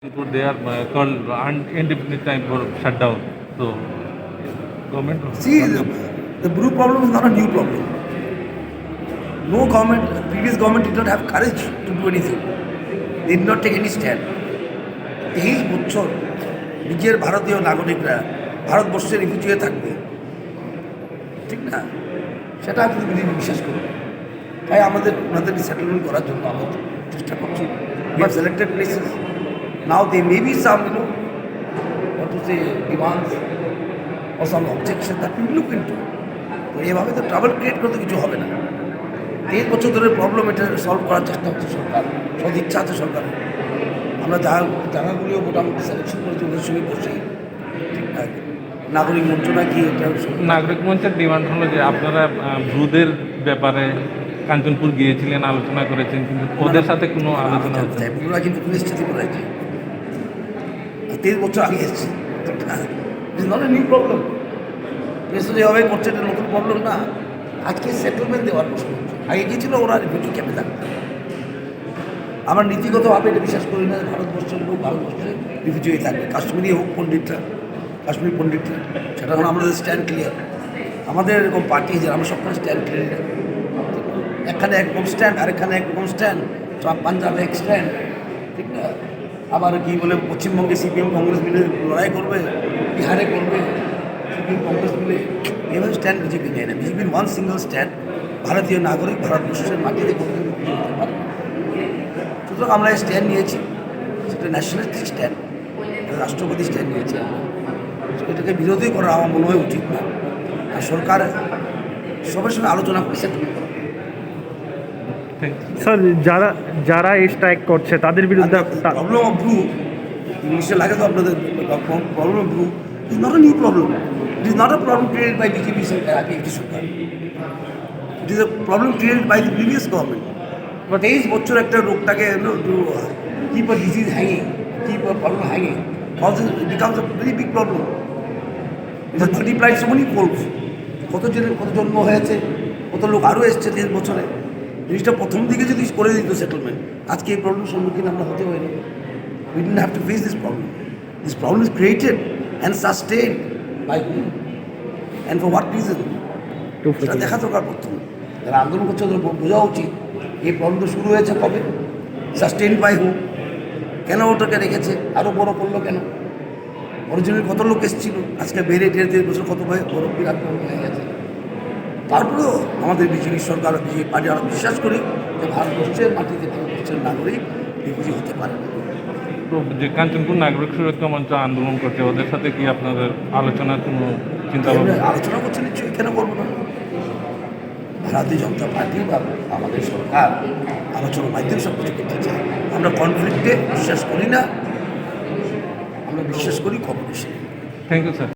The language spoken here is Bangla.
They are called indefinite time for shutdown. So, government. See, the brew problem is not a new problem. No government, previous government did not have courage to do anything. They did not take any stand. 23 বছর নিজের ভারতীয় নাগরিকরা ভারতবর্ষে রিফিউজি হয়ে থাকবে, ঠিক না? সেটা আমি বিশ্বাস করি। তাই আমাদের ওনাদেরকে সেটেলমেন্ট করার জন্য আমরা চেষ্টা করছি। We have selected places. Now there may be some, what to say, demands or some objection that we look into. তো এভাবে তো ট্রাভেল ক্রিয়েট করতে কিছু হবে না। 3 বছর ধরে প্রবলেম এটা সলভ করার চেষ্টা হচ্ছে সরকার, সদিচ্ছা আছে সরকারের। আমরা জায়গাগুলিও মোটামুটি সিলেকশন করেছি ওদের সঙ্গে বসে, ঠিকঠাক নাগরিক মন্ত্রণা কি এটা নাগরিক মঞ্চের ডিমান্ড হলো যে আপনারা ব্রুদের ব্যাপারে কাঞ্চনপুর গিয়েছিলেন, আলোচনা করেছেন, কিন্তু ওদের সাথে কোনো আলোচনা হচ্ছে না। ওরা কিন্তু এসছে ত্রিপুরাতে 3 বছর আগে এসছে, it's not a new problem. দেশ যেভাবে করছে এটা নতুন প্রবলেম না। আজকে সেটেলমেন্ট দেওয়ার প্রশ্ন হচ্ছে। আগে কি ছিল ওরা রিফিউজি ক্যাম্পে থাকতো। আমরা নীতিগতভাবে এটা বিশ্বাস করি না ভারতবর্ষের লোক ভারতবর্ষে রিফিউজি হয়ে থাকবে। কাশ্মীরি হোক পণ্ডিতরা, কাশ্মীরি পণ্ডিতরা, সেটা হলো আমাদের স্ট্যান্ড ক্লিয়ার। আমাদের এরকম পার্টি যে আমরা সবসময় স্ট্যান্ড ক্লিয়ার, এখানে একরকম স্ট্যান্ড আর এখানে একরকম স্ট্যান্ড, পাঞ্জাবে এক স্ট্যান্ড, ঠিক না? আবার কি বলে পশ্চিমবঙ্গে সিপিএম কংগ্রেস মিলে লড়াই করবে, বিহারে করবে সিপিএম কংগ্রেস মিলে, এভাবে স্ট্যান্ড বিজেপি নেয় না। বিজেপির ওয়ান সিঙ্গল স্ট্যান্ড, ভারতীয় নাগরিক ভারতবর্ষের মাটিতে করতে হতে পারে। সুতরাং আমরা স্ট্যান্ড নিয়েছি, সেটা ন্যাশনালিস্টিক স্ট্যান্ড, রাষ্ট্রপতি স্ট্যান্ড নিয়েছি। এটাকে বিরোধী করা আমার মনে হয় উচিত না। আর সরকার সবার সঙ্গে আলোচনা করে সেটেল করে। স্যার, যারা এই স্ট্রাইক করছে তাদের বিরুদ্ধে প্রবলেম অফ ব্রু, ইংলিশে লাগে তো আপনাদের, problem of Bru is not a new problem. It is not a problem created by BJP সরকার, it is a problem created by the previous government. 23 বছর একটা রোগটাকে keep a disease hanging, keep a problem hanging, it becomes a very big problem. It has multiplied so many folds. কত জন্ম হয়েছে, কত লোক আরও এসছে 23 বছরে। জিনিসটা প্রথম দিকে যদি করে দিত সেটেলমেন্ট, আজকে এই প্রবলেমের সম্মুখীন আমরা হতে হয়নি। We didn't have to face this problem. This problem is created and sustained by whom and for what reason? সেটা দেখা দরকার প্রথম। যারা আন্দোলন করছে ওদের বোঝা উচিত এই প্রবলেম তো শুরু হয়েছে কবে, সাস্টেইনড বাই হু, কেন ওটাকে রেখেছে, আরও বড় করলো কেন, অরিজিনাল কত লোক এসেছিল, আজকে বেড়ে 1.5 বছর কত বড় বিরাট হয়ে গেছে। তারপরেও আমাদের বিজেপি সরকার, বিজেপি পার্টি আমরা বিশ্বাস করি যে ভারতবর্ষের মাটিতে ভারতবর্ষের নাগরিক রিফিউজি হতে পারে। তো যে কাঞ্চনপুর নাগরিক সুরক্ষা মঞ্চ আন্দোলন করছে, ওদের সাথে কি আপনাদের আলোচনার কোনো চিন্তা ভাবনা? আলোচনা করছে নিশ্চয়ই, কেন করবো না? ভারতীয় জনতা পার্টি বা আমাদের সরকার আলোচনার মাধ্যমে সব কিছু করতে চায়। আমরা কনফ্লিক্টে বিশ্বাস করি না, আমরা বিশ্বাস করি কমিউনিকেশন। Thank you sir.